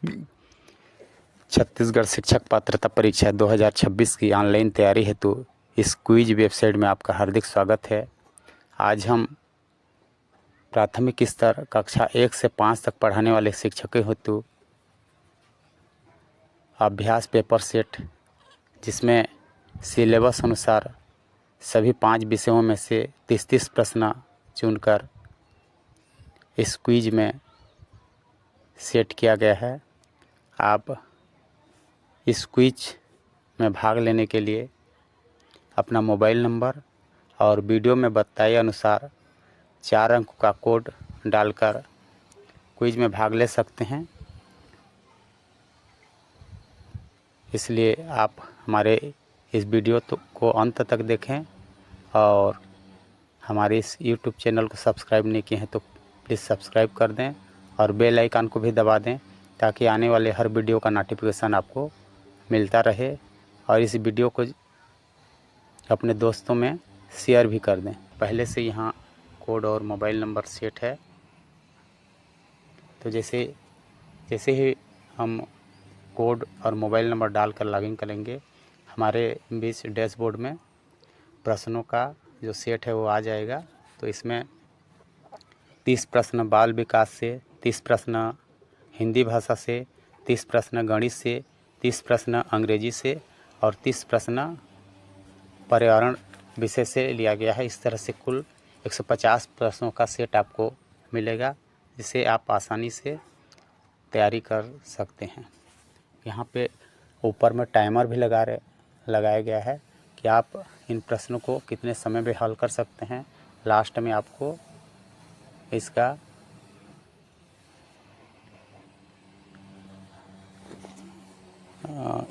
छत्तीसगढ़ शिक्षक पात्रता परीक्षा 2026 की ऑनलाइन तैयारी हेतु इस क्विज वेबसाइट में आपका हार्दिक स्वागत है। आज हम प्राथमिक स्तर कक्षा 1 से 5 तक पढ़ाने वाले शिक्षकों हेतु अभ्यास पेपर सेट, जिसमें सिलेबस अनुसार सभी 5 विषयों में से 30-30 प्रश्न चुनकर इस क्विज में सेट किया गया है। आप इस क्विज में भाग लेने के लिए अपना मोबाइल नंबर और वीडियो में बताए अनुसार 4 अंक का कोड डालकर क्विज में भाग ले सकते हैं। इसलिए आप हमारे इस वीडियो को अंत तक देखें और हमारे इस YouTube चैनल को सब्सक्राइब नहीं किए हैं तो प्लीज़ सब्सक्राइब कर दें और बेल आइकन को भी दबा दें ताकि आने वाले हर वीडियो का नोटिफिकेशन आपको मिलता रहे, और इस वीडियो को अपने दोस्तों में शेयर भी कर दें। पहले से यहाँ कोड और मोबाइल नंबर सेट है, तो जैसे ही हम कोड और मोबाइल नंबर डालकर लॉगिन करेंगे, हमारे बीच डैशबोर्ड में प्रश्नों का जो सेट है वो आ जाएगा। तो इसमें 30 प्रश्न बाल विकास से, 30 प्रश्न हिंदी भाषा से, 30 प्रश्न गणित से, 30 प्रश्न अंग्रेजी से और 30 प्रश्न पर्यावरण विषय से लिया गया है। इस तरह से कुल 150 प्रश्नों का सेट आपको मिलेगा, जिसे आप आसानी से तैयारी कर सकते हैं। यहाँ पे ऊपर में टाइमर भी लगाया गया है कि आप इन प्रश्नों को कितने समय में हल कर सकते हैं। लास्ट में आपको इसका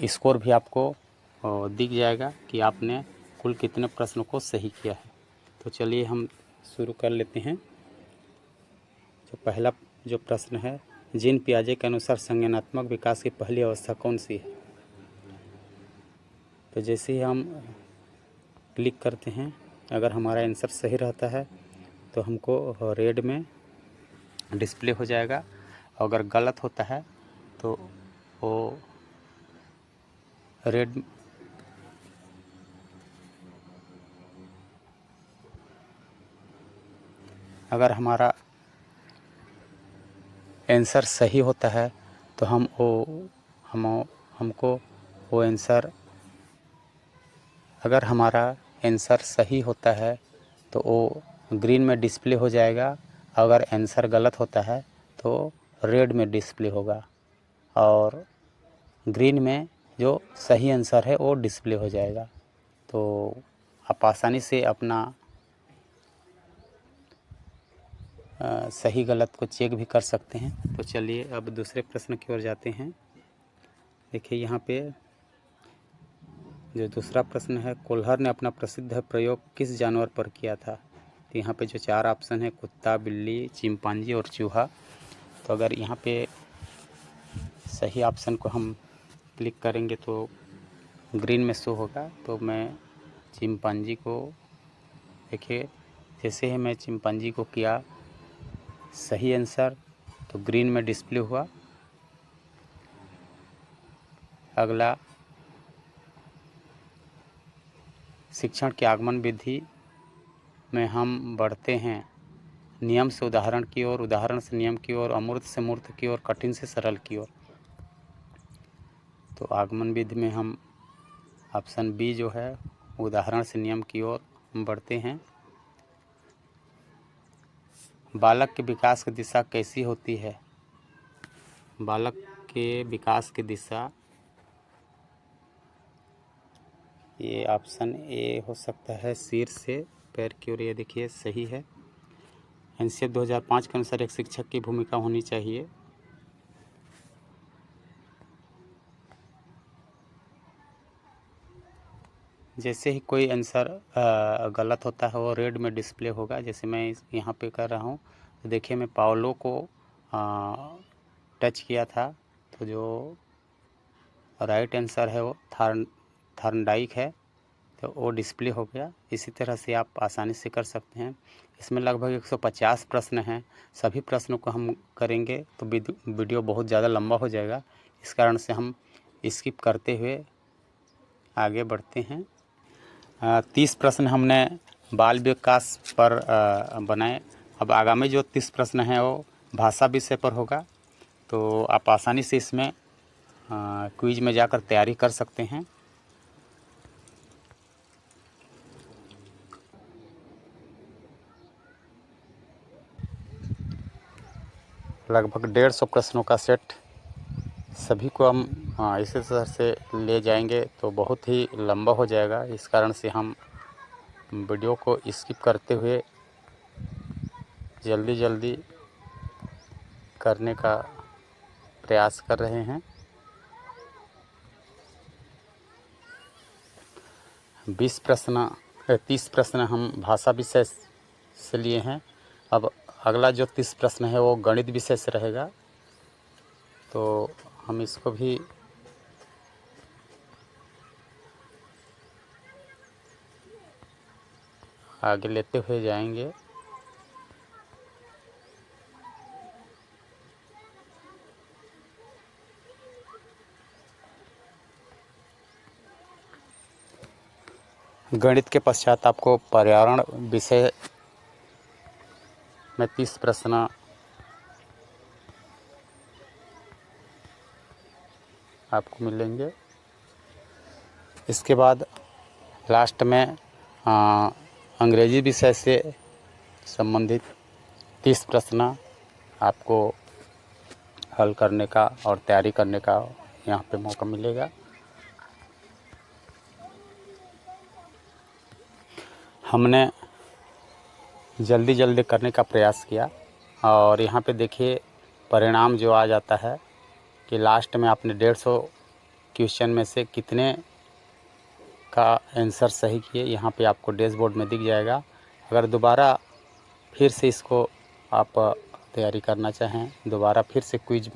स्कोर भी आपको दिख जाएगा कि आपने कुल कितने प्रश्नों को सही किया है। तो चलिए हम शुरू कर लेते हैं। तो पहला जो प्रश्न है, जीन पियाजे के अनुसार संज्ञानात्मक विकास की पहली अवस्था कौन सी है। तो जैसे ही हम क्लिक करते हैं, अगर हमारा आंसर सही रहता है तो हमको रेड में डिस्प्ले हो जाएगा, और अगर गलत होता है तो वो रेड अगर हमारा आंसर सही होता है तो हमको वो आंसर, अगर हमारा आंसर सही होता है तो वो ग्रीन में डिस्प्ले हो जाएगा। अगर आंसर गलत होता है तो रेड में डिस्प्ले होगा, और ग्रीन में जो सही आंसर है वो डिस्प्ले हो जाएगा। तो आप आसानी से अपना सही गलत को चेक भी कर सकते हैं। तो चलिए अब दूसरे प्रश्न की ओर जाते हैं। देखिए यहाँ पे जो दूसरा प्रश्न है, कोल्हर ने अपना प्रसिद्ध प्रयोग किस जानवर पर किया था। तो यहाँ पे जो 4 ऑप्शन है, कुत्ता, बिल्ली, चिंपांजी और चूहा। तो अगर यहाँ पे सही ऑप्शन को हम क्लिक करेंगे तो ग्रीन में शो होगा। तो मैं चिंपांजी को, देखिए जैसे ही मैं चिंपांजी को किया सही आंसर तो ग्रीन में डिस्प्ले हुआ। अगला, शिक्षण की आगमन विधि में हम बढ़ते हैं नियम से उदाहरण की ओर, उदाहरण से नियम की ओर, अमूर्त से मूर्त की ओर, कठिन से सरल की ओर। तो आगमन विधि में हम ऑप्शन बी जो है उदाहरण से नियम की ओर बढ़ते हैं। बालक के विकास की दिशा कैसी होती है। बालक के विकास की दिशा, ये ऑप्शन ए हो सकता है, सिर से पैर की ओर। ये देखिए सही है। एनसीएफ 2005 के अनुसार एक शिक्षक की भूमिका होनी चाहिए। जैसे ही कोई आंसर गलत होता है वो रेड में डिस्प्ले होगा। जैसे मैं यहाँ पे कर रहा हूँ तो देखिए मैं पाउलो को टच किया था, तो जो राइट आंसर है वो थॉर्नडाइक है, तो वो डिस्प्ले हो गया। इसी तरह से आप आसानी से कर सकते हैं। इसमें लगभग 150 प्रश्न हैं। सभी प्रश्नों को हम करेंगे तो वीडियो बहुत ज़्यादा लंबा हो जाएगा। इस कारण से हम स्किप करते हुए आगे बढ़ते हैं। 30 प्रश्न हमने बाल विकास पर बनाए। अब आगामी जो 30 प्रश्न हैं वो भाषा विषय पर होगा, तो आप आसानी से इसमें क्विज में जाकर तैयारी कर सकते हैं। लगभग 150 प्रश्नों का सेट, सभी को हम इसी तरह से ले जाएंगे तो बहुत ही लंबा हो जाएगा। इस कारण से हम वीडियो को स्किप करते हुए जल्दी जल्दी करने का प्रयास कर रहे हैं। 30 प्रश्न हम भाषा विषय से लिए हैं। अब अगला जो 30 प्रश्न है वो गणित विषय से रहेगा, तो हम इसको भी आगे लेते हुए जाएंगे। गणित के पश्चात आपको पर्यावरण विषय में 30 प्रश्न आपको मिलेंगे। इसके बाद लास्ट में अंग्रेजी विषय से संबंधित 30 प्रश्न आपको हल करने का और तैयारी करने का यहाँ पे मौका मिलेगा। हमने जल्दी जल्दी करने का प्रयास किया और यहाँ पे देखिए परिणाम जो आ जाता है कि लास्ट में आपने 150 क्वेश्चन में से कितने का आंसर सही किए, यहाँ पे आपको डैशबोर्ड में दिख जाएगा। अगर दोबारा फिर से इसको आप तैयारी करना चाहें, दोबारा फिर से क्विज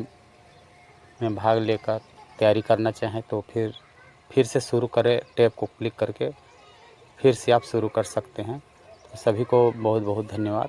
में भाग लेकर तैयारी करना चाहें तो फिर से शुरू करें, टैब को क्लिक करके फिर से आप शुरू कर सकते हैं। तो सभी को बहुत बहुत धन्यवाद।